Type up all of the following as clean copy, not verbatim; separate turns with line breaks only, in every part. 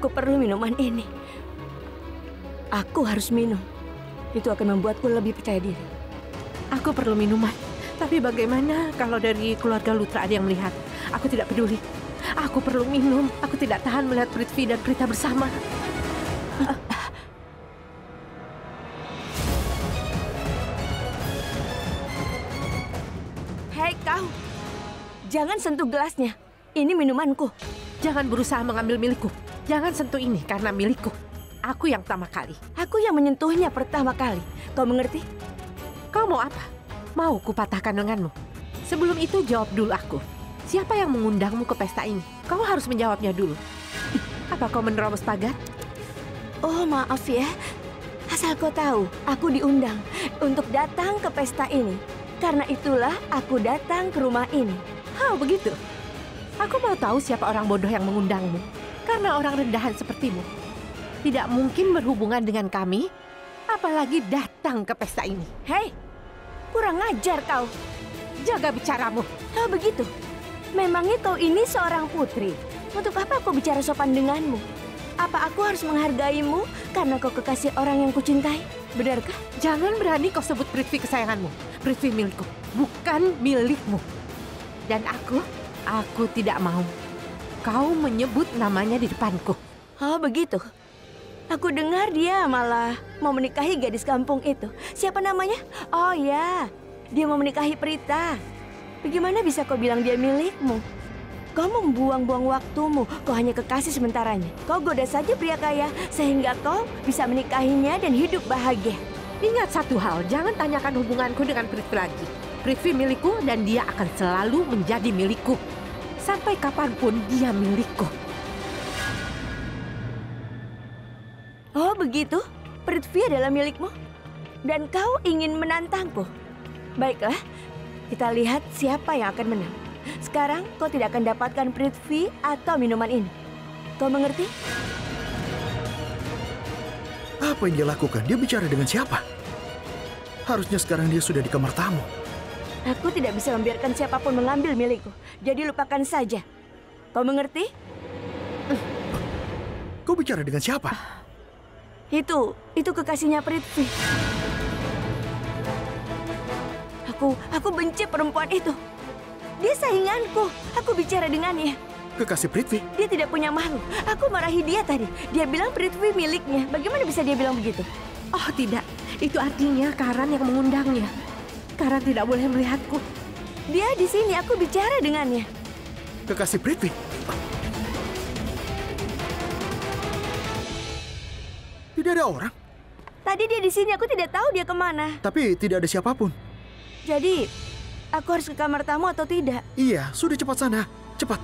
Aku perlu minuman ini. Aku harus minum. Itu akan membuatku lebih percaya diri.
Aku perlu minuman. Tapi bagaimana kalau dari keluarga Lutra ada yang melihat? Aku tidak peduli. Aku perlu minum. Aku tidak tahan melihat Prithvi dan Prita bersama.
Hei kau, jangan sentuh gelasnya. Ini minumanku.
Jangan berusaha mengambil milikku. Jangan sentuh ini karena milikku. Aku yang pertama kali.
Aku yang menyentuhnya pertama kali. Kau mengerti?
Kau mau apa? Mau kupatahkan lenganmu? Sebelum itu jawab dulu aku. Siapa yang mengundangmu ke pesta ini? Kau harus menjawabnya dulu. Apa kau menerobos pagar?
Oh maaf ya. Asal kau tahu, aku diundang untuk datang ke pesta ini. Karena itulah aku datang ke rumah ini.
Oh begitu? Aku mau tahu siapa orang bodoh yang mengundangmu. Karena orang rendahan sepertimu tidak mungkin berhubungan dengan kami, apalagi datang ke pesta ini.
Hei, kurang ajar kau.
Jaga bicaramu.
Oh begitu? Memangnya kau ini seorang putri? Untuk apa aku bicara sopan denganmu? Apa aku harus menghargaimu karena kau kekasih orang yang kucintai? Benarkah?
Jangan berani kau sebut Prithvi kesayanganmu. Prithvi milikku, bukan milikmu. Dan aku tidak mau kau menyebut namanya di depanku.
Oh begitu? Aku dengar dia malah mau menikahi gadis kampung itu. Siapa namanya? Oh ya, dia mau menikahi Prita. Bagaimana bisa kau bilang dia milikmu? Kau membuang-buang waktumu. Kau hanya kekasih sementaranya. Kau goda saja pria kaya sehingga kau bisa menikahinya dan hidup bahagia.
Ingat satu hal, jangan tanyakan hubunganku dengan Prithvi lagi. Prithvi milikku dan dia akan selalu menjadi milikku. Sampai kapanpun dia milikku.
Oh begitu? Prithvi adalah milikmu? Dan kau ingin menantangku? Baiklah, kita lihat siapa yang akan menang. Sekarang kau tidak akan dapatkan Prithvi atau minuman ini. Kau mengerti?
Apa yang dia lakukan? Dia bicara dengan siapa? Harusnya sekarang dia sudah di kamar tamu.
Aku tidak bisa membiarkan siapapun mengambil milikku. Jadi lupakan saja. Kau mengerti?
Kau bicara dengan siapa?
Itu kekasihnya Prithvi. Aku benci perempuan itu. Dia sainganku. Aku bicara dengannya.
Kekasih Prithvi?
Dia tidak punya malu. Aku marahi dia tadi. Dia bilang Prithvi miliknya. Bagaimana bisa dia bilang begitu?
Oh tidak, itu artinya Karan yang mengundangnya. Karan tidak boleh melihatku.
Dia di sini. Aku bicara dengannya.
Kekasih Prithvi? Tidak ada orang.
Tadi dia di sini. Aku tidak tahu dia kemana.
Tapi tidak ada siapapun.
Jadi, aku harus ke kamar tamu atau tidak?
Iya, sudah cepat sana. Cepat.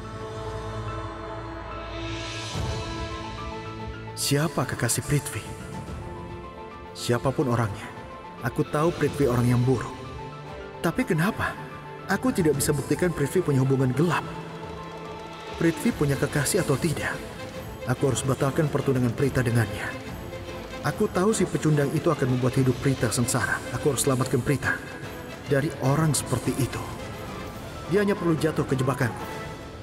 Siapa kekasih Prithvi? Siapapun orangnya, aku tahu Prithvi orang yang buruk. Tapi kenapa aku tidak bisa buktikan Prithvi punya hubungan gelap? Prithvi punya kekasih atau tidak? Aku harus batalkan pertunangan Prita dengannya. Aku tahu si pecundang itu akan membuat hidup Prita sengsara. Aku harus selamatkan Prita dari orang seperti itu. Dia hanya perlu jatuh ke jebakanku.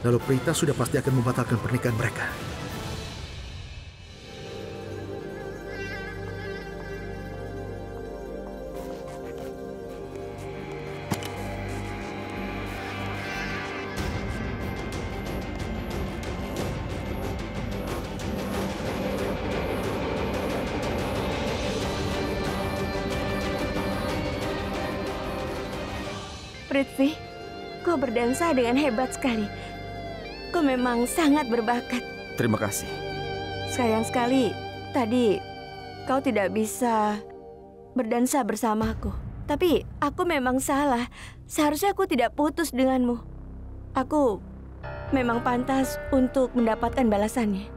Lalu Prita sudah pasti akan membatalkan pernikahan mereka.
Prithvi, kau berdansa dengan hebat sekali. Kau memang sangat berbakat.
Terima kasih.
Sayang sekali, tadi kau tidak bisa berdansa bersamaku. Tapi aku memang salah. Seharusnya aku tidak putus denganmu. Aku memang pantas untuk mendapatkan balasannya.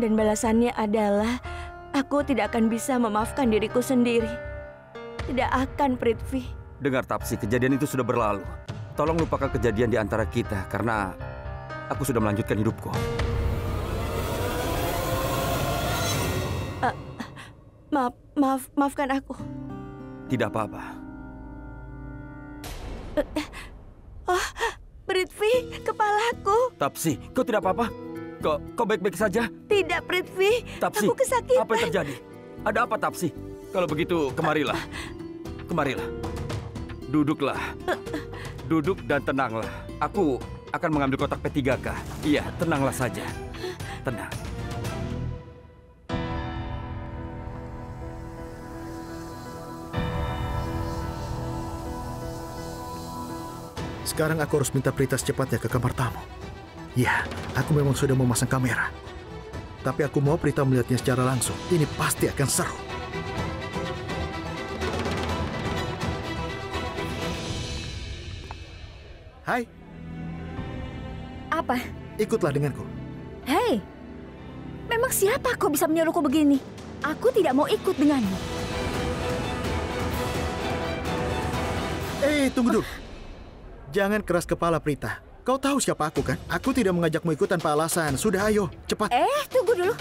Dan balasannya adalah aku tidak akan bisa memaafkan diriku sendiri. Tidak akan, Prithvi.
Dengar Tapsi, kejadian itu sudah berlalu. Tolong lupakan kejadian di antara kita karena aku sudah melanjutkan hidupku.
Maafkan aku.
Tidak apa-apa.
Oh, Prithvi, kepalaku.
Tapsi, kau tidak apa-apa? Kau baik-baik saja?
Tidak, Prithvi.
Tapsi,
Aku kesakitan.
apa yang terjadi? Ada apa, Tapsi? Kalau begitu, kemarilah. Kemarilah. Duduklah. Duduk dan tenanglah. Aku akan mengambil kotak P3K. Iya, tenanglah saja. Tenang.
Sekarang aku harus minta Prita secepatnya ke kamar tamu. Ya, aku memang sudah memasang kamera. Tapi aku mau Prita melihatnya secara langsung. Ini pasti akan seru. Hai,
Apa?
ikutlah denganku.
Hei, memang siapa kau bisa menyuruhku begini? Aku tidak mau ikut denganmu.
Tunggu dulu. Jangan keras kepala, Prita. Kau tahu siapa aku, kan? Aku tidak mengajakmu ikut tanpa alasan. Sudah, ayo, cepat.
Tunggu dulu.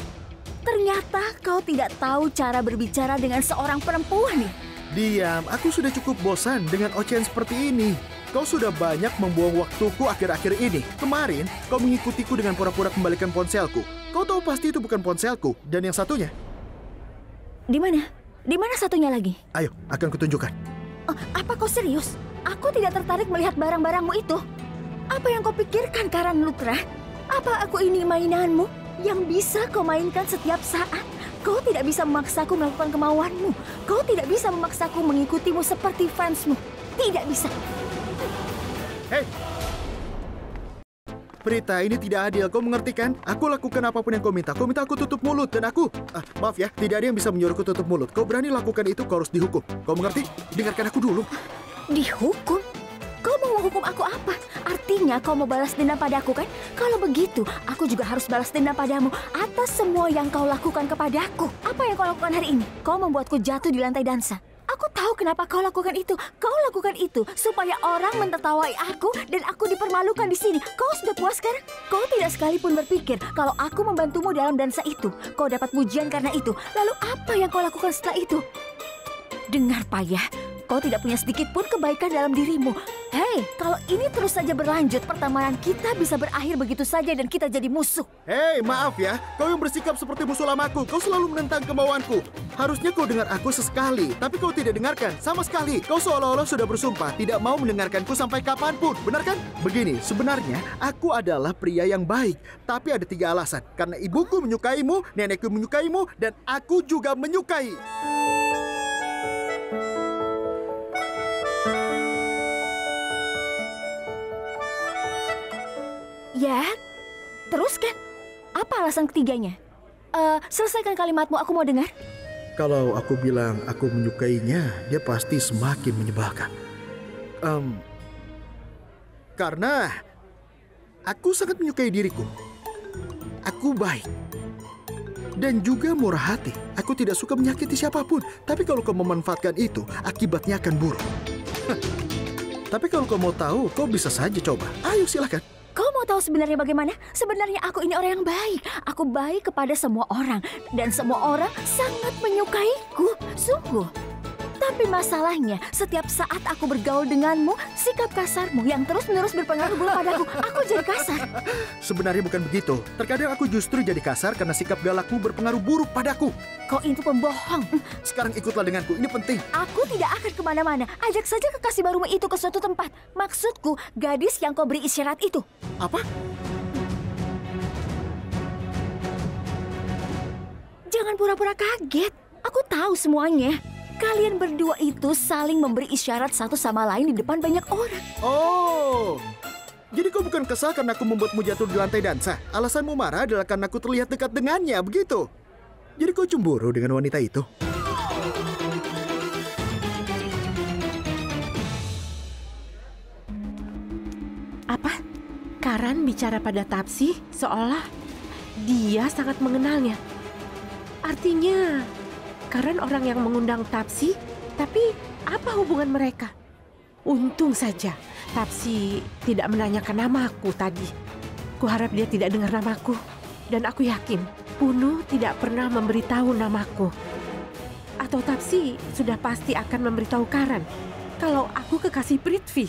Ternyata kau tidak tahu cara berbicara dengan seorang perempuan ya?
Diam, aku sudah cukup bosan dengan ocehan seperti ini. Kau sudah banyak membuang waktuku akhir-akhir ini. Kemarin, kau mengikutiku dengan pura-pura kembalikan ponselku. Kau tahu pasti itu bukan ponselku. Dan yang satunya?
Di mana? Di mana satunya lagi?
Ayo, akan kutunjukkan.
Oh, apa kau serius? Aku tidak tertarik melihat barang-barangmu itu. Apa yang kau pikirkan, Karan Lutra? Apa aku ini mainanmu yang bisa kau mainkan setiap saat? Kau tidak bisa memaksaku melakukan kemauanmu. Kau tidak bisa memaksaku mengikutimu seperti fansmu. Tidak bisa.
Hei! Prita, ini tidak adil. Kau mengerti kan? Aku lakukan apapun yang kau minta. Kau minta aku tutup mulut dan aku... maaf ya, tidak ada yang bisa menyuruhku tutup mulut. Kau berani lakukan itu, kau harus dihukum. Kau mengerti? Dengarkan aku dulu.
Dihukum? Kau mau menghukum aku apa? Artinya kau mau balas dendam padaku kan? Kalau begitu, aku juga harus balas dendam padamu atas semua yang kau lakukan kepadaku. Apa yang kau lakukan hari ini? Kau membuatku jatuh di lantai dansa. Aku tahu kenapa kau lakukan itu. Kau lakukan itu supaya orang mentertawai aku dan aku dipermalukan di sini. Kau sudah puas sekarang? Kau tidak sekalipun berpikir kalau aku membantumu dalam dansa itu. Kau dapat pujian karena itu. Lalu apa yang kau lakukan setelah itu? Dengar, Payah. Kau tidak punya sedikit pun kebaikan dalam dirimu. Hei, kalau ini terus saja berlanjut, pertemanan kita bisa berakhir begitu saja dan kita jadi musuh.
Hei, maaf ya. Kau yang bersikap seperti musuh lamaku. Kau selalu menentang kemauanku. Harusnya kau dengar aku sesekali. Tapi kau tidak dengarkan sama sekali. Kau seolah-olah sudah bersumpah tidak mau mendengarkanku sampai kapanpun. Benar kan? Begini, sebenarnya aku adalah pria yang baik. Tapi ada 3 alasan. Karena ibuku menyukaimu, nenekku menyukaimu, dan aku juga menyukai.
Ya, teruskan. Apa alasan ketiganya? Selesaikan kalimatmu, aku mau dengar.
Kalau aku bilang aku menyukainya, dia pasti semakin menyebalkan. Karena aku sangat menyukai diriku. Aku baik. Dan juga murah hati. Aku tidak suka menyakiti siapapun. Tapi kalau kau memanfaatkan itu, akibatnya akan buruk. Tapi kalau kau mau tahu, kau bisa saja coba. Ayo, silakan.
Kau mau tahu sebenarnya bagaimana? Sebenarnya aku ini orang yang baik. Aku baik kepada semua orang. Dan semua orang sangat menyukaiku. Sungguh. Tapi masalahnya, setiap saat aku bergaul denganmu, sikap kasarmu yang terus-menerus berpengaruh buruk padaku. Aku jadi kasar.
Sebenarnya bukan begitu. Terkadang aku justru jadi kasar karena sikap galakmu berpengaruh buruk padaku.
Kau itu pembohong.
Sekarang ikutlah denganku, ini penting.
Aku tidak akan kemana-mana. Ajak saja kekasih barumu itu ke suatu tempat. Maksudku, gadis yang kau beri isyarat itu.
Apa?
Jangan pura-pura kaget. Aku tahu semuanya. Kalian berdua itu saling memberi isyarat satu sama lain di depan banyak orang.
Oh, jadi kau bukan kesal karena aku membuatmu jatuh di lantai dansa. Alasanmu marah adalah karena aku terlihat dekat dengannya, begitu? Jadi kau cemburu dengan wanita itu?
Apa? Karan bicara pada Tapsi seolah dia sangat mengenalnya. Artinya, Karan orang yang mengundang Tapsi, tapi apa hubungan mereka? Untung saja Tapsi tidak menanyakan namaku tadi. Kuharap dia tidak dengar namaku. Dan aku yakin Punu tidak pernah memberitahu namaku. Atau Tapsi sudah pasti akan memberitahu Karan kalau aku kekasih Prithvi.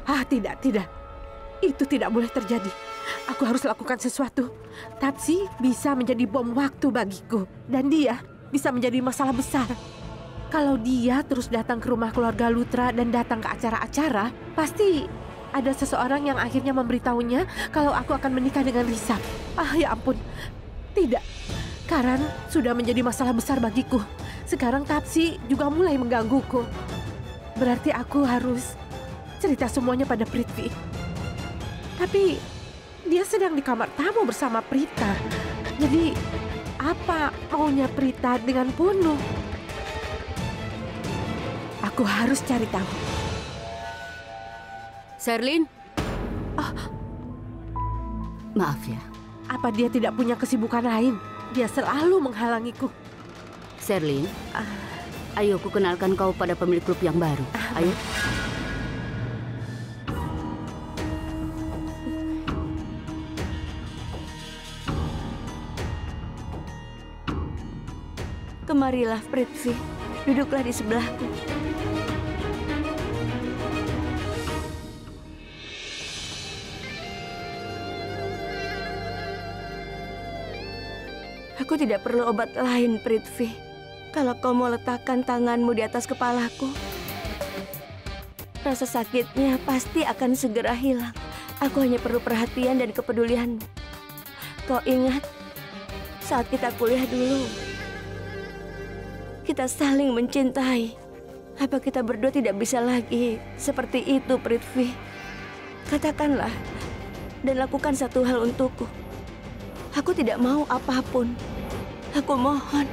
Tidak. Itu tidak boleh terjadi. Aku harus lakukan sesuatu. Tapsi bisa menjadi bom waktu bagiku. Dan dia bisa menjadi masalah besar. Kalau dia terus datang ke rumah keluarga Lutra dan datang ke acara-acara, pasti ada seseorang yang akhirnya memberitahunya kalau aku akan menikah dengan Risa. Ah, ya ampun. Tidak. Karan sudah menjadi masalah besar bagiku. Sekarang Tapsi juga mulai menggangguku. Berarti aku harus cerita semuanya pada Prithvi. Tapi dia sedang di kamar tamu bersama Prita. Jadi apa maunya Prita dengan Punu? Aku harus cari tahu.
Sherlyn? Maaf ya.
Apa dia tidak punya kesibukan lain? Dia selalu menghalangiku.
Sherlyn, ayo aku kenalkan kau pada pemilik klub yang baru. Ayo.
Kemarilah, Prithvi. Duduklah di sebelahku. Aku tidak perlu obat lain, Prithvi. Kalau kau mau letakkan tanganmu di atas kepalaku, rasa sakitnya pasti akan segera hilang. Aku hanya perlu perhatian dan kepedulianmu. Kau ingat saat kita kuliah dulu, kita saling mencintai. Apa kita berdua tidak bisa lagi seperti itu, Prithvi? Katakanlah dan lakukan satu hal untukku. Aku tidak mau apapun. Aku mohon,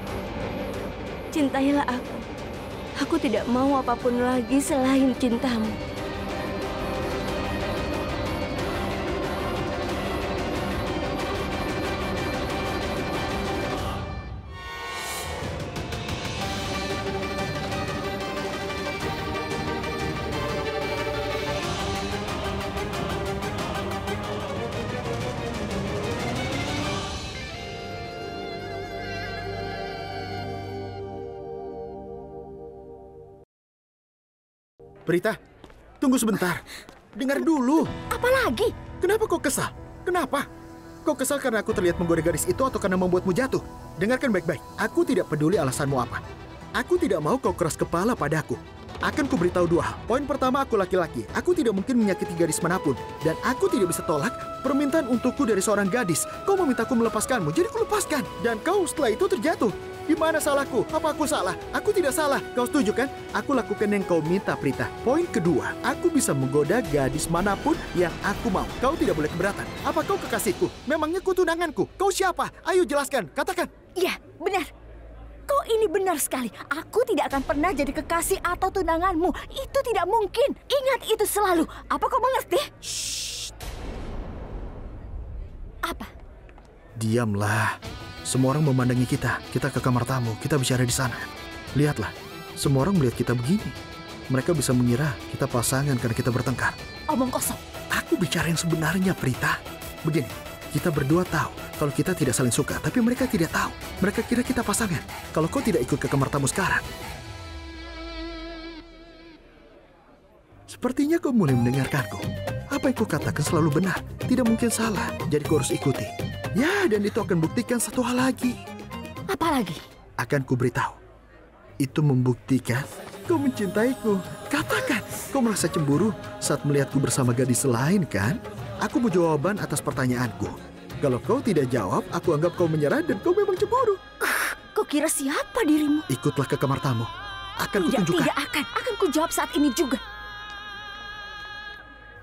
cintailah aku. Aku tidak mau apapun lagi selain cintamu.
Prita, tunggu sebentar. Dengar dulu.
Apa lagi?
Kenapa kau kesal? Kenapa? Kau kesal karena aku terlihat menggoda gadis itu atau karena membuatmu jatuh? Dengarkan baik-baik. Aku tidak peduli alasanmu apa. Aku tidak mau kau keras kepala padaku. Akan kuberitahu dua hal. Poin pertama, aku laki-laki. Aku tidak mungkin menyakiti gadis manapun. Dan aku tidak bisa tolak permintaan untukku dari seorang gadis. Kau memintaku melepaskanmu, jadi ku lepaskan. Dan kau setelah itu terjatuh. Di mana salahku? Apa aku salah? Aku tidak salah. Kau setuju kan? Aku lakukan yang kau minta, Prita. Poin kedua, aku bisa menggoda gadis manapun yang aku mau. Kau tidak boleh keberatan. Apa kau kekasihku? Memangnya ku tunanganku? Kau siapa? Ayo jelaskan, katakan.
Ya, benar. Kau ini benar sekali. Aku tidak akan pernah jadi kekasih atau tunanganmu. Itu tidak mungkin. Ingat itu selalu. Apa kau mengerti?
Shh.
Apa?
Diamlah. Semua orang memandangi kita. Kita ke kamar tamu. Kita bicara di sana. Lihatlah. Semua orang melihat kita begini. Mereka bisa mengira kita pasangan karena kita bertengkar.
Omong kosong.
Aku bicara yang sebenarnya, Prita. Begini, kita berdua tahu kalau kita tidak saling suka, tapi mereka tidak tahu. Mereka kira kita pasangan. Kalau kau tidak ikut ke kamar tamu sekarang. Sepertinya kau mulai mendengarkanku. Apa yang kau katakan selalu benar. Tidak mungkin salah. Jadi kau harus ikuti. Ya, dan itu akan buktikan satu hal lagi.
Apa lagi?
Akan ku beritahu. Itu membuktikan kau mencintaiku. Katakan, kau merasa cemburu saat melihatku bersama gadis lain, kan? Aku mau jawaban atas pertanyaanku. Kalau kau tidak jawab, aku anggap kau menyerah dan kau memang cemburu.
Kau kira siapa dirimu?
Ikutlah ke kamar tamu. Akan kutunjukkan.
Tidak akan. Akan ku jawab saat ini juga.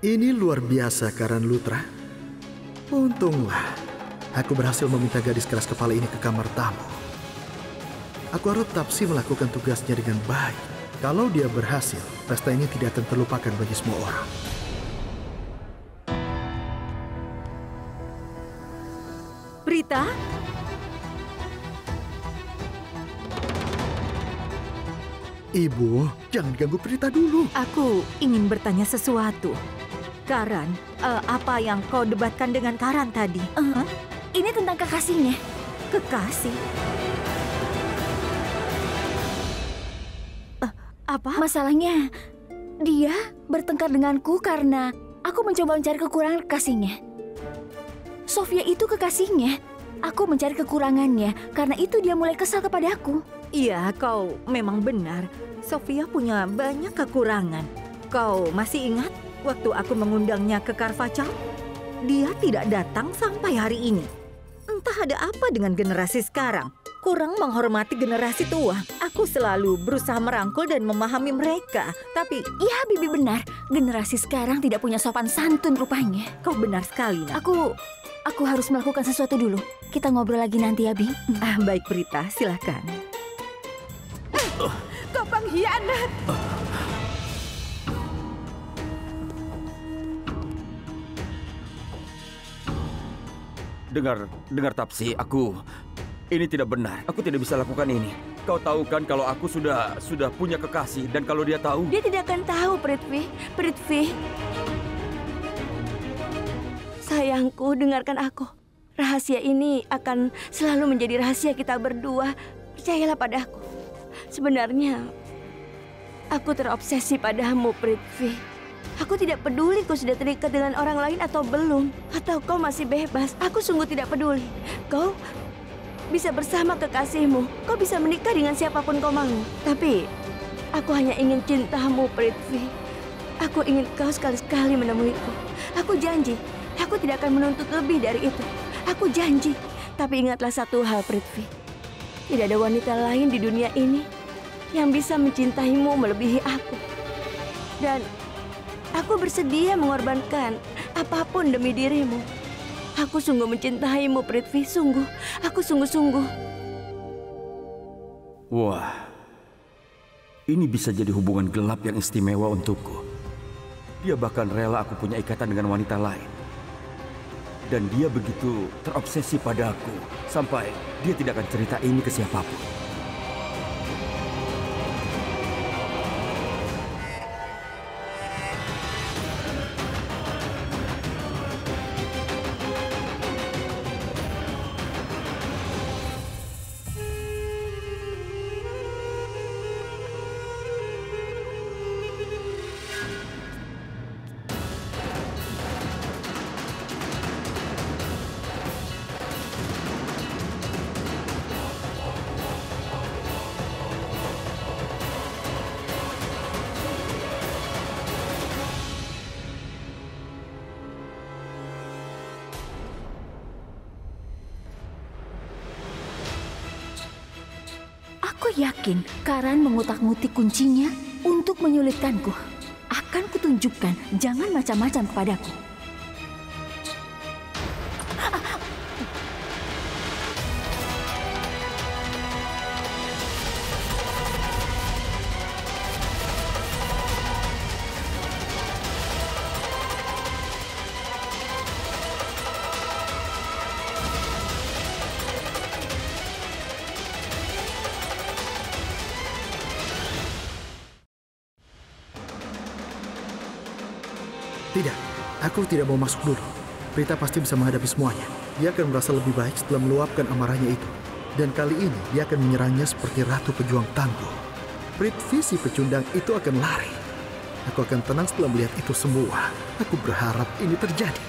Ini luar biasa, Karan Lutra. Untunglah aku berhasil meminta gadis keras kepala ini ke kamar tamu. Aku harap Tapsi melakukan tugasnya dengan baik. Kalau dia berhasil, pesta ini tidak akan terlupakan bagi semua orang.
Prita?
Ibu, jangan ganggu Prita dulu.
Aku ingin bertanya sesuatu. Karan, apa yang kau debatkan dengan Karan tadi?
Ini tentang kekasihnya.
Kekasih?
Apa? Masalahnya, dia bertengkar denganku karena
Aku mencoba mencari kekurangan kekasihnya. Sofia itu kekasihnya. Aku mencari kekurangannya, karena itu dia mulai kesal kepada aku.
Iya, kau memang benar. Sofia punya banyak kekurangan. Kau masih ingat waktu aku mengundangnya ke Carvacal? Dia tidak datang sampai hari ini. Entah ada apa dengan generasi sekarang. Kurang menghormati generasi tua. Aku selalu berusaha merangkul dan memahami mereka. Tapi,
Iya, Bibi benar. Generasi sekarang tidak punya sopan santun rupanya.
kau benar sekali, Nak.
Aku harus melakukan sesuatu dulu. Kita ngobrol lagi nanti ya, Bi.
Baik, Prita, silakan.
Kau pengkhianat.
Dengar Tapsi, ini tidak benar. Aku tidak bisa lakukan ini. Kau tahu kan kalau aku sudah punya kekasih, dan kalau dia tahu,
Dia tidak akan tahu, Prithvi. Prithvi. Sayangku, dengarkan aku. Rahasia ini akan selalu menjadi rahasia kita berdua. Percayalah padaku. Sebenarnya, aku terobsesi padamu, Prithvi. Aku tidak peduli kau sudah terikat dengan orang lain atau belum. Atau kau masih bebas. Aku sungguh tidak peduli. Kau bisa bersama kekasihmu. Kau bisa menikah dengan siapapun kau mau. Tapi, aku hanya ingin cintamu, Prithvi. Aku ingin kau sekali-sekali menemuiku. Aku janji, aku tidak akan menuntut lebih dari itu. Aku janji. Tapi ingatlah satu hal, Prithvi. Tidak ada wanita lain di dunia ini yang bisa mencintaimu melebihi aku. Dan aku bersedia mengorbankan apapun demi dirimu. Aku sungguh mencintaimu, Prithvi. Sungguh. Aku sungguh-sungguh.
wah, ini bisa jadi hubungan gelap yang istimewa untukku. Dia bahkan rela aku punya ikatan dengan wanita lain. Dan dia begitu terobsesi padaku sampai dia tidak akan cerita ini ke siapapun.
Aku yakin Karan mengutak-ngutik kuncinya untuk menyulitkanku. Akan kutunjukkan, jangan macam-macam kepadaku.
Tidak, aku tidak mau masuk dulu. Prita pasti bisa menghadapi semuanya. Dia akan merasa lebih baik setelah meluapkan amarahnya itu. Dan kali ini dia akan menyerangnya seperti ratu pejuang tangguh. Prithvi si pecundang itu akan lari. Aku akan tenang setelah melihat itu semua. Aku berharap ini terjadi.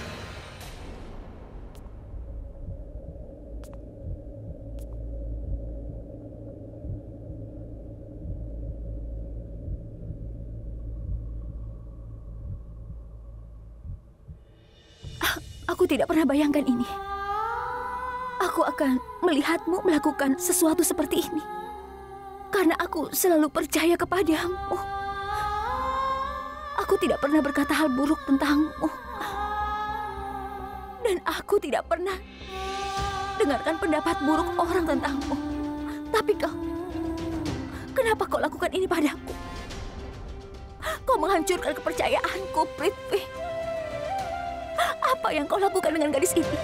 Aku tidak pernah bayangkan ini. Aku akan melihatmu melakukan sesuatu seperti ini. Karena aku selalu percaya kepadamu. Aku tidak pernah berkata hal buruk tentangmu. Dan aku tidak pernah dengarkan pendapat buruk orang tentangmu. Tapi kenapa kau lakukan ini padaku? Kau menghancurkan kepercayaanku, Prithvi. Apa yang kau lakukan dengan gadis ini?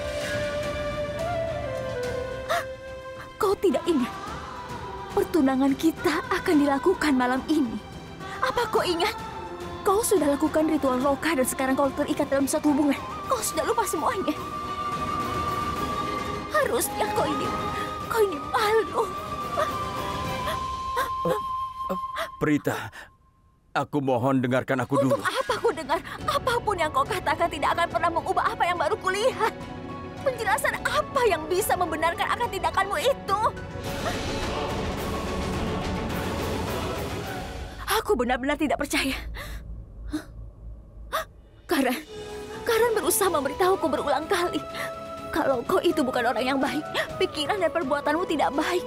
Kau tidak ingat pertunangan kita akan dilakukan malam ini? Apa kau ingat? Kau sudah lakukan ritual roka dan sekarang kau terikat dalam satu hubungan. Kau sudah lupa semuanya. Harusnya kau ini malu.
Prita, aku mohon dengarkan aku dulu.
Untuk apa kau dengar, apapun yang kau katakan tidak akan pernah mengubah apa yang baru kulihat. Penjelasan apa yang bisa membenarkan akan tindakanmu itu? Aku benar-benar tidak percaya. Karen berusaha memberitahuku berulang kali kalau kau itu bukan orang yang baik. Pikiran dan perbuatanmu tidak baik.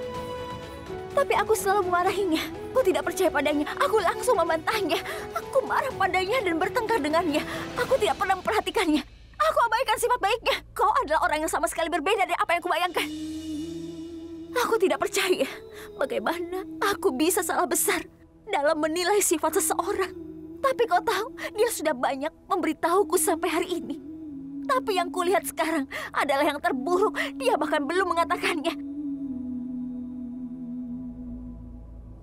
Tapi aku selalu memarahinya. Aku tidak percaya padanya. Aku langsung membantahnya. Aku marah padanya dan bertengkar dengannya. Aku tidak pernah memperhatikannya. Aku abaikan sifat baiknya. Kau adalah orang yang sama sekali berbeda dari apa yang kubayangkan. Aku tidak percaya bagaimana aku bisa salah besar dalam menilai sifat seseorang. Tapi kau tahu, dia sudah banyak memberitahuku sampai hari ini. Tapi yang kulihat sekarang adalah yang terburuk. Dia bahkan belum mengatakannya.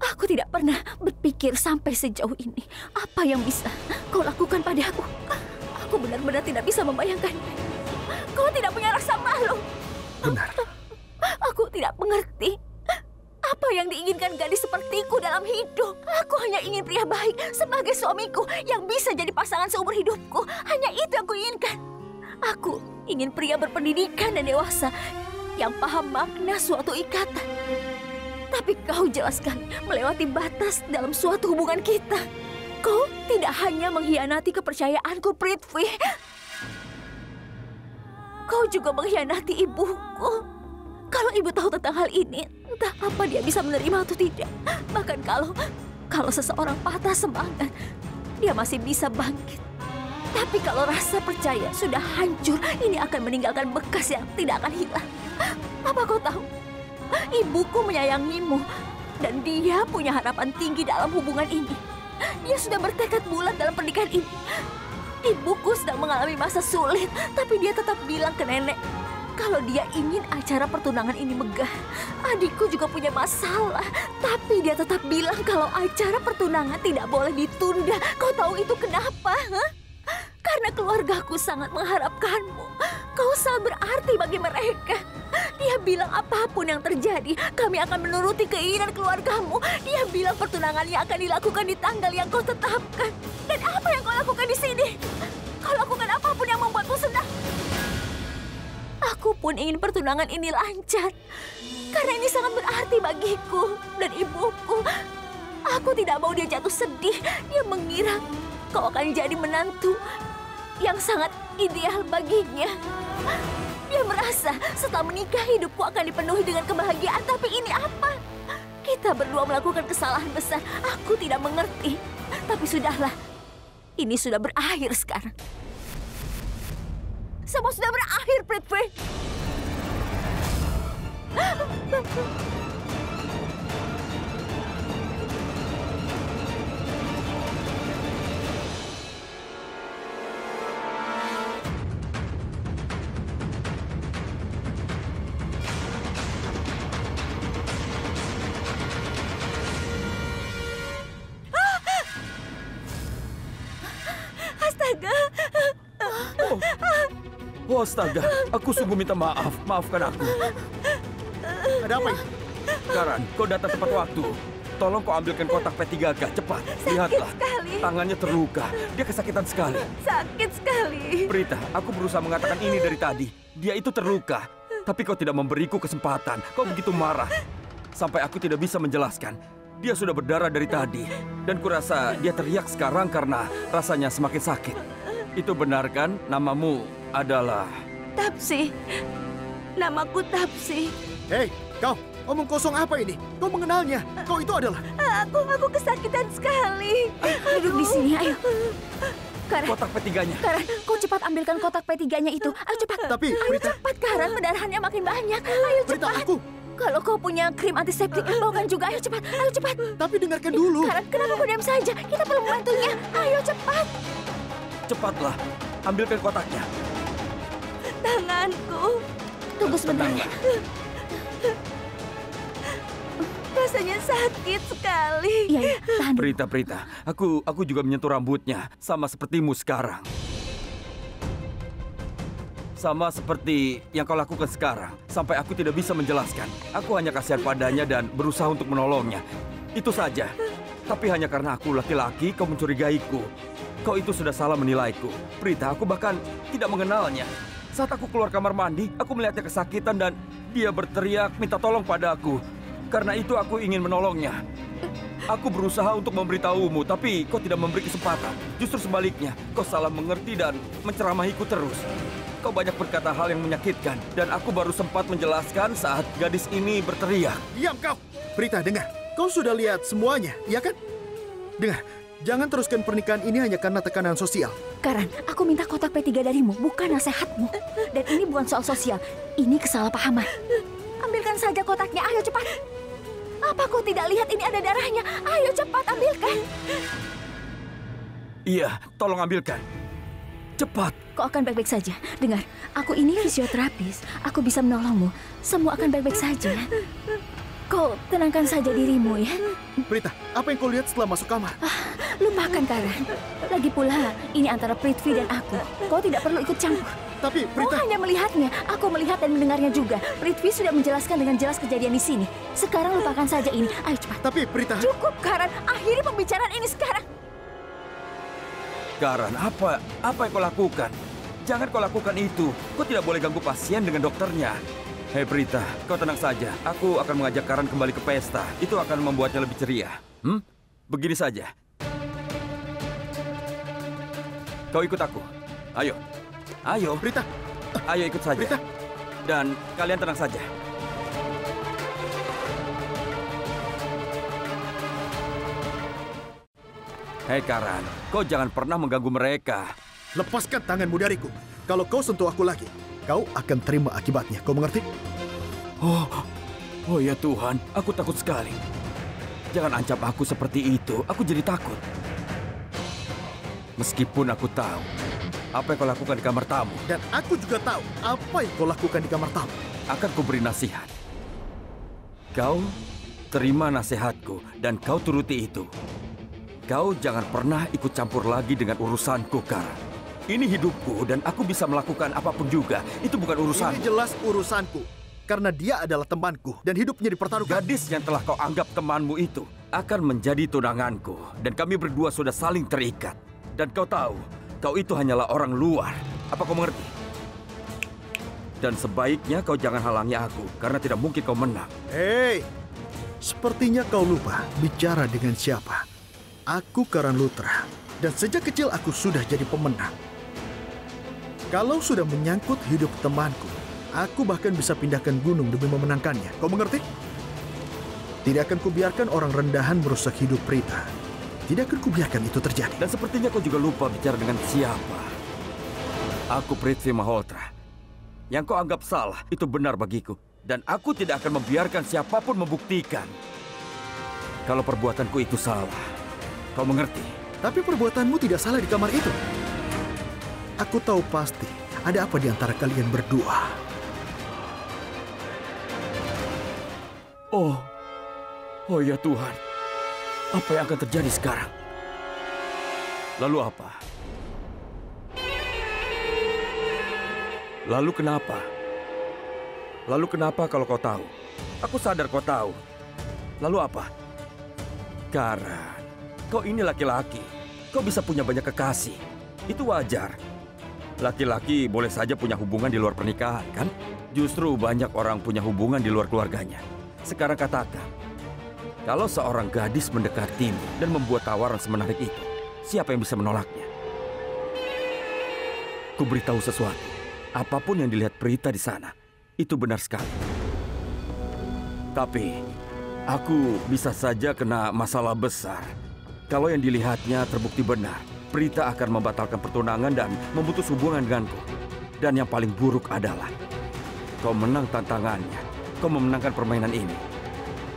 Aku tidak pernah berpikir sampai sejauh ini. Apa yang bisa kau lakukan pada aku? Aku benar-benar tidak bisa membayangkannya. Kau tidak punya rasa malu.
Benar.
Aku tidak mengerti apa yang diinginkan gadis sepertiku dalam hidup. Aku hanya ingin pria baik sebagai suamiku yang bisa jadi pasangan seumur hidupku. Hanya itu yang aku inginkan. Aku ingin pria berpendidikan dan dewasa yang paham makna suatu ikatan. Tapi kau jelas sekali melewati batas dalam suatu hubungan kita. Kau tidak hanya mengkhianati kepercayaanku, Prithvi. Kau juga mengkhianati ibuku. Kalau ibu tahu tentang hal ini, entah apa dia bisa menerima atau tidak. Bahkan kalau seseorang patah semangat, dia masih bisa bangkit. Tapi kalau rasa percaya sudah hancur, ini akan meninggalkan bekas yang tidak akan hilang. Apa kau tahu? Ibuku menyayangimu, dan dia punya harapan tinggi dalam hubungan ini. Dia sudah bertekad bulat dalam pernikahan ini. Ibuku sedang mengalami masa sulit, tapi dia tetap bilang ke nenek kalau dia ingin acara pertunangan ini megah. Adikku juga punya masalah, tapi dia tetap bilang kalau acara pertunangan tidak boleh ditunda. Kau tahu itu kenapa? Karena keluargaku sangat mengharapkanmu. Kau sangat berarti bagi mereka. Dia bilang apapun yang terjadi, kami akan menuruti keinginan keluargamu. Dia bilang pertunangannya akan dilakukan di tanggal yang kau tetapkan. Dan apa yang kau lakukan di sini? Kau lakukan apapun yang membuatmu senang. Aku pun ingin pertunangan ini lancar. Karena ini sangat berarti bagiku dan ibuku. Aku tidak mau dia jatuh sedih. Dia mengira kau akan jadi menantu yang sangat ideal baginya. Dia merasa setelah menikah hidupku akan dipenuhi dengan kebahagiaan. Tapi ini apa? Kita berdua melakukan kesalahan besar. Aku tidak mengerti. Tapi sudahlah. Ini sudah berakhir sekarang. Semua sudah berakhir, Prithvi. Astaga.
Oh, astaga. Aku sungguh minta maaf. Maafkan aku.
Ada apa ini?
Karen, kau datang tepat waktu. Tolong kau ambilkan kotak P3K. Cepat. Lihatlah.
sekali.
Tangannya terluka. Dia kesakitan sekali.
Sakit sekali.
Prita, aku berusaha mengatakan ini dari tadi. Dia itu terluka. Tapi kau tidak memberiku kesempatan. Kau begitu marah. Sampai aku tidak bisa menjelaskan. Dia sudah berdarah dari tadi. Dan kurasa dia teriak sekarang karena rasanya semakin sakit. Itu benar kan? Namamu adalah...
Tapsi. Namaku Tapsi.
Hei, kau! Omong kosong apa ini? Kau mengenalnya. Kau itu adalah...
Aku kesakitan sekali.
Duduk di sini, ayo. Karen,
Kotak P3-nya.
Karen, kau cepat ambilkan kotak P3-nya itu. Ayo cepat.
Tapi,
Ayo
Prita...
cepat, Karen. Pendarahannya makin banyak. Ayo
Prita,
cepat.
aku...
Kalau kau punya krim antiseptik, bawakan juga. Ayo cepat. Ayo cepat.
Tapi dengarkan dulu.
Karen, kenapa kau diam saja? Kita perlu membantunya. Ayo cepat.
Cepatlah. Ambilkan kotaknya.
Tanganku.
Tunggu sebentar ya.
Rasanya sakit sekali.
Iya, iya. Tahan dulu.
Prita, aku juga menyentuh rambutnya. Sama sepertimu sekarang. Sama seperti yang kau lakukan sekarang. Sampai aku tidak bisa menjelaskan. Aku hanya kasihan padanya dan berusaha untuk menolongnya. Itu saja. Tapi hanya karena aku laki-laki, kau mencurigaiku. Kau itu sudah salah menilaiku. Prita, aku bahkan tidak mengenalnya. Saat aku keluar kamar mandi, aku melihatnya kesakitan dan dia berteriak minta tolong padaku. Karena itu aku ingin menolongnya. Aku berusaha untuk memberitahumu, tapi kau tidak memberi kesempatan. Justru sebaliknya, kau salah mengerti dan menceramahiku terus. Kau banyak berkata hal yang menyakitkan, dan aku baru sempat menjelaskan saat gadis ini berteriak.
Diam kau! Prita, dengar. Kau sudah lihat semuanya, iya kan? Dengar, jangan teruskan pernikahan ini hanya karena tekanan sosial.
Karan, aku minta kotak P3 darimu, bukan nasihatmu. Dan ini bukan soal sosial, ini kesalahpahaman. Ambilkan saja kotaknya, ayo cepat. Apa kau tidak lihat ini ada darahnya? Ayo cepat ambilkan.
Iya, tolong ambilkan. Cepat.
Kau akan baik-baik saja. Dengar, aku ini fisioterapis. Aku bisa menolongmu. Semua akan baik-baik saja. Kau tenangkan saja dirimu ya.
Prita, apa yang kau lihat setelah masuk kamar?
Lupakan Karan. Lagi pula, ini antara Prithvi dan aku. Kau tidak perlu ikut campur.
Tapi
Kau
Prita...
hanya melihatnya. Aku melihat dan mendengarnya juga. Prithvi sudah menjelaskan dengan jelas kejadian di sini. Sekarang lupakan saja ini. Ayo cepat.
Tapi Prita...
Cukup Karan. Akhiri pembicaraan ini sekarang.
Karan, apa yang kau lakukan? Jangan kau lakukan itu. Kau tidak boleh ganggu pasien dengan dokternya. Hei Prita, kau tenang saja. Aku akan mengajak Karan kembali ke pesta. Itu akan membuatnya lebih ceria. Begini saja. Kau ikut aku. Ayo. Ayo.
Prita.
Ayo ikut saja.
Prita.
Dan kalian tenang saja. Hei Karan, kau jangan pernah mengganggu mereka.
Lepaskan tanganmu dariku. Kalau kau sentuh aku lagi, kau akan terima akibatnya. Kau mengerti?
Oh ya Tuhan, aku takut sekali. Jangan ancam aku seperti itu. Aku jadi takut. Meskipun aku tahu apa yang kau lakukan di kamar tamu.
Dan aku juga tahu apa yang kau lakukan di kamar tamu.
Akan kuberi nasihat. Kau terima nasihatku dan kau turuti itu. Kau jangan pernah ikut campur lagi dengan urusanku, Karan. Ini hidupku dan aku bisa melakukan apapun juga. Itu bukan urusan.
Ini jelas urusanku. Karena dia adalah temanku dan hidupnya dipertaruhkan.
Gadis yang telah kau anggap temanmu itu akan menjadi tunanganku. Dan kami berdua sudah saling terikat. Dan kau tahu, kau itu hanyalah orang luar. Apa kau mengerti? Dan sebaiknya kau jangan halangi aku, karena tidak mungkin kau menang.
Hei, sepertinya kau lupa bicara dengan siapa. Aku Karan Lutra, dan sejak kecil aku sudah jadi pemenang. Kalau sudah menyangkut hidup temanku, aku bahkan bisa pindahkan gunung demi memenangkannya. Kau mengerti? Tidak akan kubiarkan orang rendahan merusak hidup Prita. Tidak akan kubiarkan itu terjadi.
Dan sepertinya kau juga lupa bicara dengan siapa. Aku Prithvi Malhotra. Yang kau anggap salah itu benar bagiku. Dan aku tidak akan membiarkan siapapun membuktikan kalau perbuatanku itu salah. Kau mengerti?
Tapi perbuatanmu tidak salah di kamar itu. Aku tahu pasti ada apa di antara kalian berdua.
Oh ya Tuhan. Apa yang akan terjadi sekarang? Lalu apa? Lalu kenapa? Lalu kenapa kalau kau tahu? Aku sadar kau tahu. Lalu apa? Karan, kau ini laki-laki. Kau bisa punya banyak kekasih. Itu wajar. Laki-laki boleh saja punya hubungan di luar pernikahan, kan? Justru banyak orang punya hubungan di luar keluarganya. Sekarang katakan, kalau seorang gadis mendekatimu dan membuat tawaran semenarik itu, siapa yang bisa menolaknya? Ku beritahu sesuatu. Apapun yang dilihat Prita di sana, itu benar sekali. Tapi, aku bisa saja kena masalah besar. Kalau yang dilihatnya terbukti benar, Prita akan membatalkan pertunangan dan memutus hubungan denganku. Dan yang paling buruk adalah, kau menang tantangannya. Kau memenangkan permainan ini.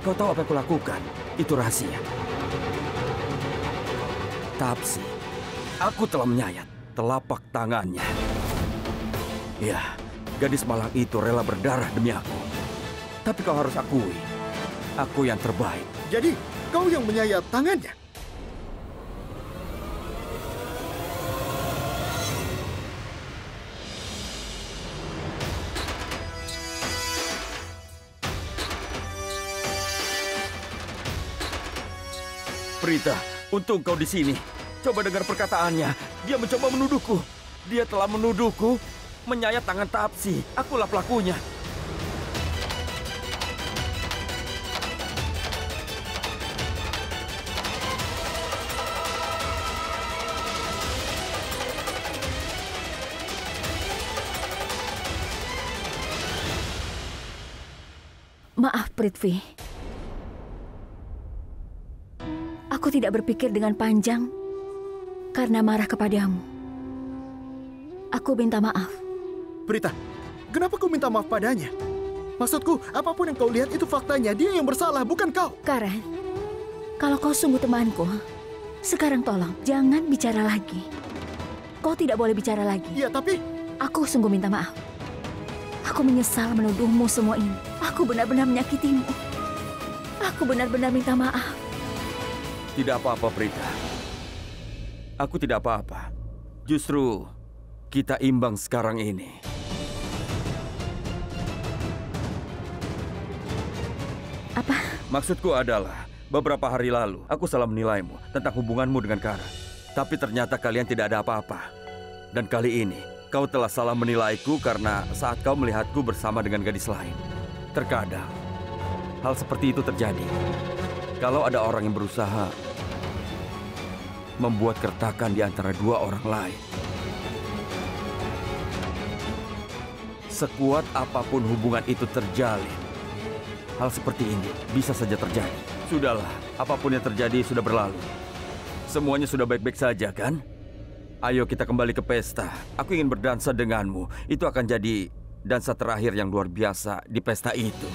Kau tahu apa yang kulakukan? Itu rahasia. Tapsi, aku telah menyayat telapak tangannya. Ya, gadis malang itu rela berdarah demi aku. Tapi kau harus akui, aku yang terbaik.
Jadi, kau yang menyayat tangannya?
Prita, untung kau di sini. Coba dengar perkataannya. Dia mencoba menuduhku. Dia telah menuduhku menyayat tangan Tapsi. Akulah pelakunya.
Maaf, Prithvi. Aku tidak berpikir dengan panjang karena marah kepadamu. Aku minta maaf.
Prita, kenapa kau minta maaf padanya? Maksudku, apapun yang kau lihat itu faktanya. Dia yang bersalah, bukan kau.
Karen, kalau kau sungguh temanku, sekarang tolong jangan bicara lagi. Kau tidak boleh bicara lagi.
Iya, tapi...
Aku sungguh minta maaf. Aku menyesal menuduhmu semua ini. Aku benar-benar menyakitimu. Aku benar-benar minta maaf.
Tidak apa-apa, Prita. Aku tidak apa-apa. Justru kita imbang sekarang ini.
Apa?
Maksudku adalah, beberapa hari lalu aku salah menilaimu tentang hubunganmu dengan Kara. Tapi ternyata kalian tidak ada apa-apa. Dan kali ini, kau telah salah menilaiku karena saat kau melihatku bersama dengan gadis lain. Terkadang, hal seperti itu terjadi. Kalau ada orang yang berusaha membuat keretakan di antara dua orang lain. Sekuat apapun hubungan itu terjalin, hal seperti ini bisa saja terjadi. Sudahlah, apapun yang terjadi sudah berlalu. Semuanya sudah baik-baik saja, kan? Ayo kita kembali ke pesta. Aku ingin berdansa denganmu. Itu akan jadi dansa terakhir yang luar biasa di pesta itu.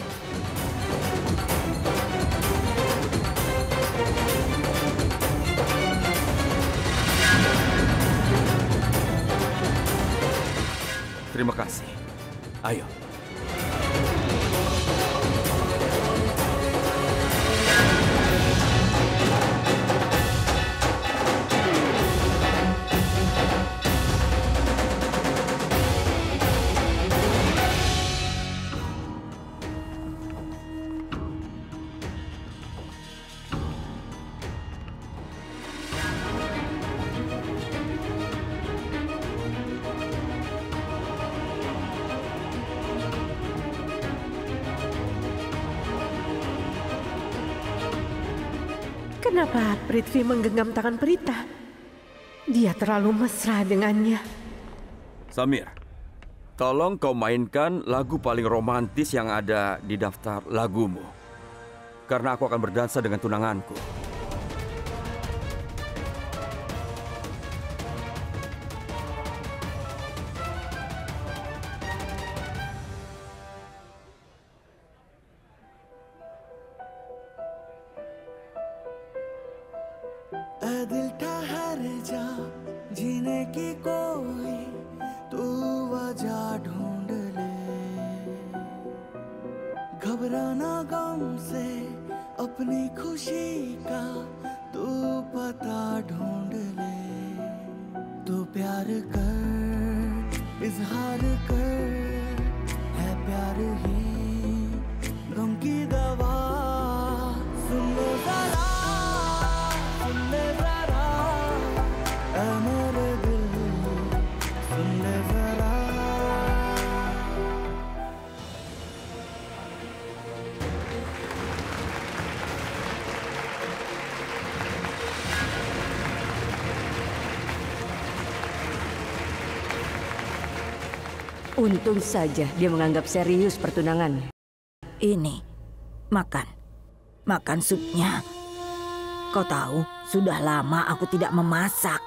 Terima kasih. Ayo.
Kenapa Prithvi menggenggam tangan Prita? Dia terlalu mesra dengannya.
Samir, tolong kau mainkan lagu paling romantis yang ada di daftar lagumu. Karena aku akan berdansa dengan tunanganku.
दिल ठहर जा जीने की कोई तू वजह ढूंढ ले घबराना गम से अपनी खुशी का तू पता ढूंढ ले तू प्यार कर इजहार कर है प्यार ही गम की दवा सुन लो जरा
Untung saja dia menganggap serius pertunangan.
Ini, makan supnya. Kau tahu, sudah lama aku tidak memasak.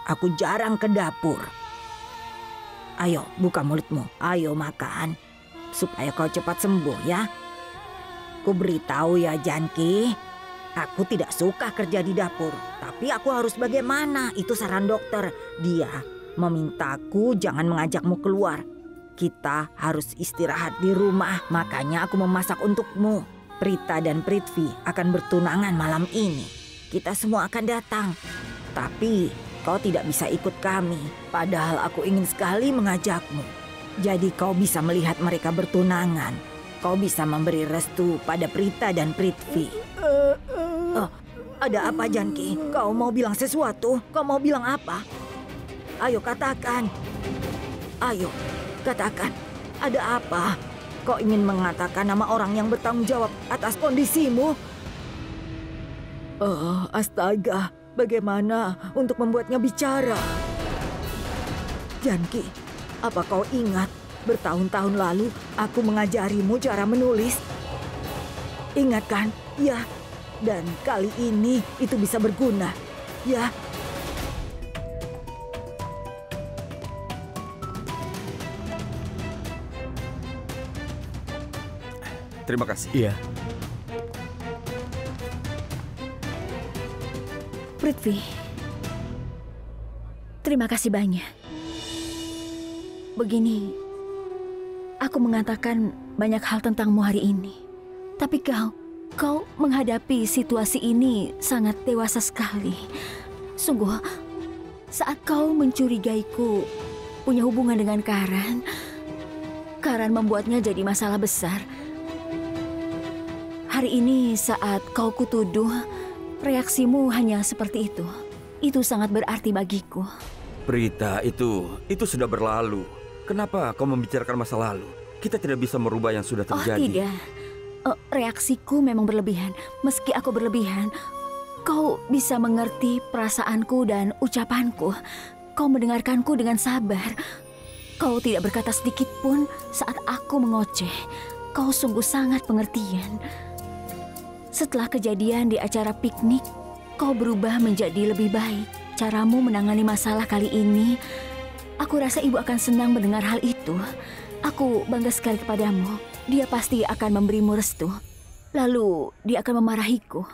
Aku jarang ke dapur. Ayo, buka mulutmu. Ayo makan, supaya kau cepat sembuh ya. Ku beritahu ya Janki, aku tidak suka kerja di dapur. Tapi aku harus bagaimana? Itu saran dokter. Dia memintaku jangan mengajakmu keluar. Kita harus istirahat di rumah, makanya aku memasak untukmu. Prita dan Prithvi akan bertunangan malam ini. Kita semua akan datang. Tapi kau tidak bisa ikut kami. Padahal aku ingin sekali mengajakmu. Jadi kau bisa melihat mereka bertunangan. Kau bisa memberi restu pada Prita dan Prithvi. Ada apa, Janki? Kau mau bilang sesuatu? Kau mau bilang apa? Ayo katakan. Ayo, katakan. Ada apa? Kau ingin mengatakan nama orang yang bertanggung jawab atas kondisimu? Oh, astaga. Bagaimana untuk membuatnya bicara? Janki, apa kau ingat bertahun-tahun lalu aku mengajarimu cara menulis? Ingat kan? Ya. Dan kali ini itu bisa berguna. Ya.
Terima kasih.
Iya.
Prithvi, terima kasih banyak. Begini, aku mengatakan banyak hal tentangmu hari ini. Tapi kau menghadapi situasi ini sangat dewasa sekali. Sungguh, saat kau mencurigaiku punya hubungan dengan Karan membuatnya jadi masalah besar. Hari ini saat kau kutuduh, reaksimu hanya seperti itu. Itu sangat berarti bagiku.
Prita, itu sudah berlalu. Kenapa kau membicarakan masa lalu? Kita tidak bisa merubah yang sudah terjadi.
Oh tidak, reaksiku memang berlebihan. Meski aku berlebihan, kau bisa mengerti perasaanku dan ucapanku. Kau mendengarkanku dengan sabar. Kau tidak berkata sedikit pun saat aku mengoceh. Kau sungguh sangat pengertian. Setelah kejadian di acara piknik, kau berubah menjadi lebih baik. Caramu menangani masalah kali ini, aku rasa ibu akan senang mendengar hal itu. Aku bangga sekali kepadamu. Dia pasti akan memberimu restu. Lalu dia akan memarahiku.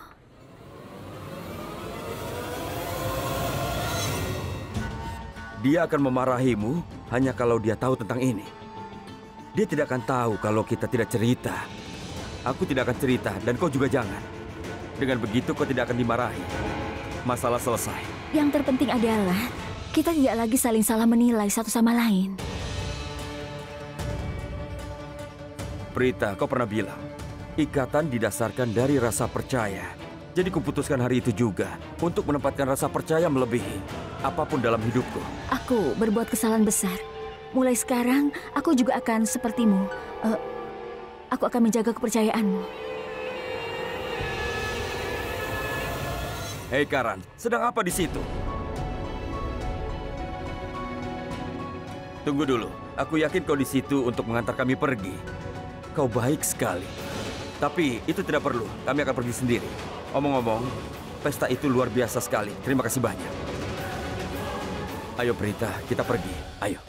Dia akan memarahimu hanya kalau dia tahu tentang ini. Dia tidak akan tahu kalau kita tidak cerita. Aku tidak akan cerita dan kau juga jangan. Dengan begitu kau tidak akan dimarahi. Masalah selesai.
Yang terpenting adalah kita tidak lagi saling salah menilai satu sama lain.
Prita, kau pernah bilang, ikatan didasarkan dari rasa percaya. Jadi kuputuskan hari itu juga untuk menempatkan rasa percaya melebihi apapun dalam hidupku.
Aku berbuat kesalahan besar. Mulai sekarang, aku juga akan sepertimu. Aku akan menjaga kepercayaanmu.
Hei Karan, sedang apa di situ? Tunggu dulu, aku yakin kau di situ untuk mengantar kami pergi. Kau baik sekali. Tapi itu tidak perlu, kami akan pergi sendiri. Omong-omong, pesta itu luar biasa sekali. Terima kasih banyak. Ayo Prita, kita pergi. Ayo.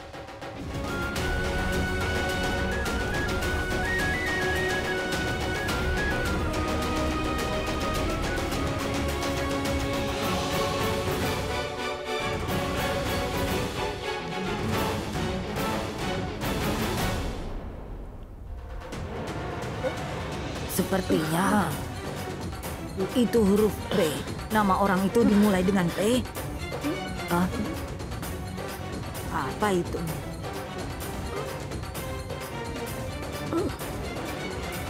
Sepertinya itu huruf P. Nama orang itu dimulai dengan P. Apa itu?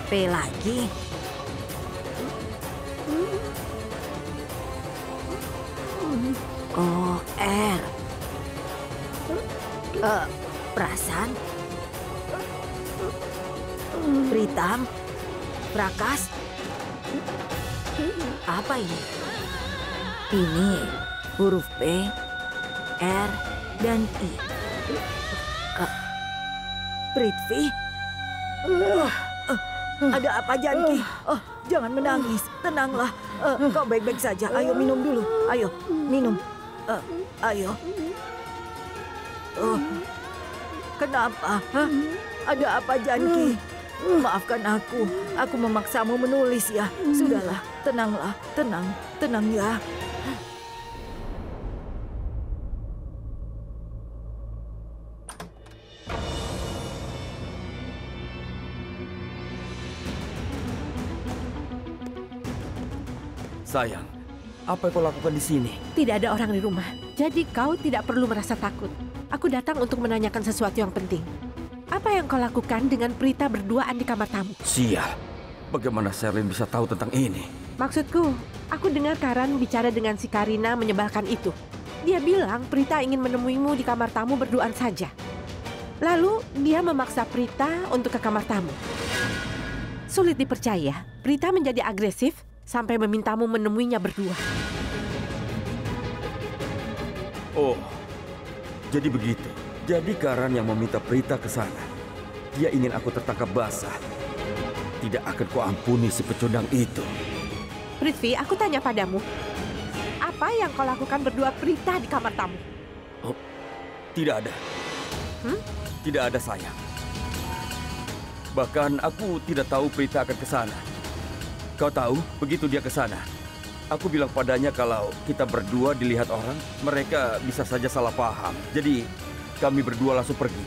P lagi. Oh, R. Prasan. Pritam. Prakas. Apa ini? Ini huruf P, R, dan I. Prithvi? Ada apa, Janki? Jangan menangis. Tenanglah. Kau baik-baik saja. Ayo minum dulu. Ayo, minum. Ayo. Kenapa? Ada apa, Janki? Maafkan aku. Aku memaksamu menulis ya. Sudahlah, tenanglah. Tenang ya.
Sayang, apa yang kau lakukan di sini?
Tidak ada orang di rumah, jadi kau tidak perlu merasa takut. Aku datang untuk menanyakan sesuatu yang penting. Apa yang kau lakukan dengan Prita berduaan di kamar tamu?
Sial, bagaimana Sherlyn bisa tahu tentang ini?
Maksudku, aku dengar Karan bicara dengan si Karina menyebalkan itu. Dia bilang Prita ingin menemuimu di kamar tamu berduaan saja. Lalu dia memaksa Prita untuk ke kamar tamu. Sulit dipercaya, Prita menjadi agresif sampai memintamu menemuinya berdua.
Oh, jadi begitu. Jadi Karan yang meminta Prita ke sana. Dia ingin aku tertangkap basah. Tidak akan kuampuni si pecundang itu.
Prithvi, aku tanya padamu. Apa yang kau lakukan berdua Prita di kamar tamu?
Oh, tidak ada. Tidak ada, sayang. Bahkan aku tidak tahu Prita akan ke sana. Kau tahu, begitu dia ke sana, aku bilang padanya kalau kita berdua dilihat orang, mereka bisa saja salah paham. Jadi, kami berdua langsung pergi.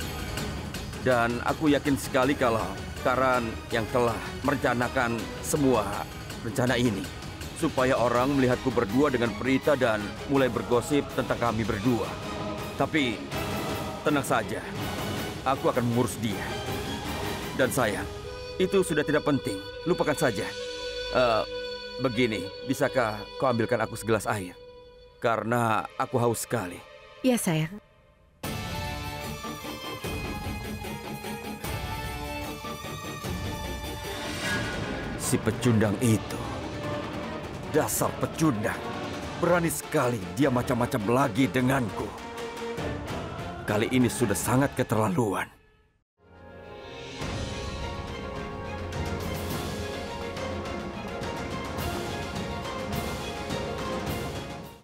Dan aku yakin sekali kalau Karan yang telah merencanakan semua rencana ini. Supaya orang melihatku berdua dengan Prita dan mulai bergosip tentang kami berdua. Tapi, tenang saja. Aku akan mengurus dia. Dan sayang, itu sudah tidak penting. Lupakan saja. Begini, bisakah kau ambilkan aku segelas air? Karena aku haus sekali.
Ya, sayang.
Si pecundang itu. Dasar pecundang. Berani sekali dia macam-macam lagi denganku. Kali ini sudah sangat keterlaluan.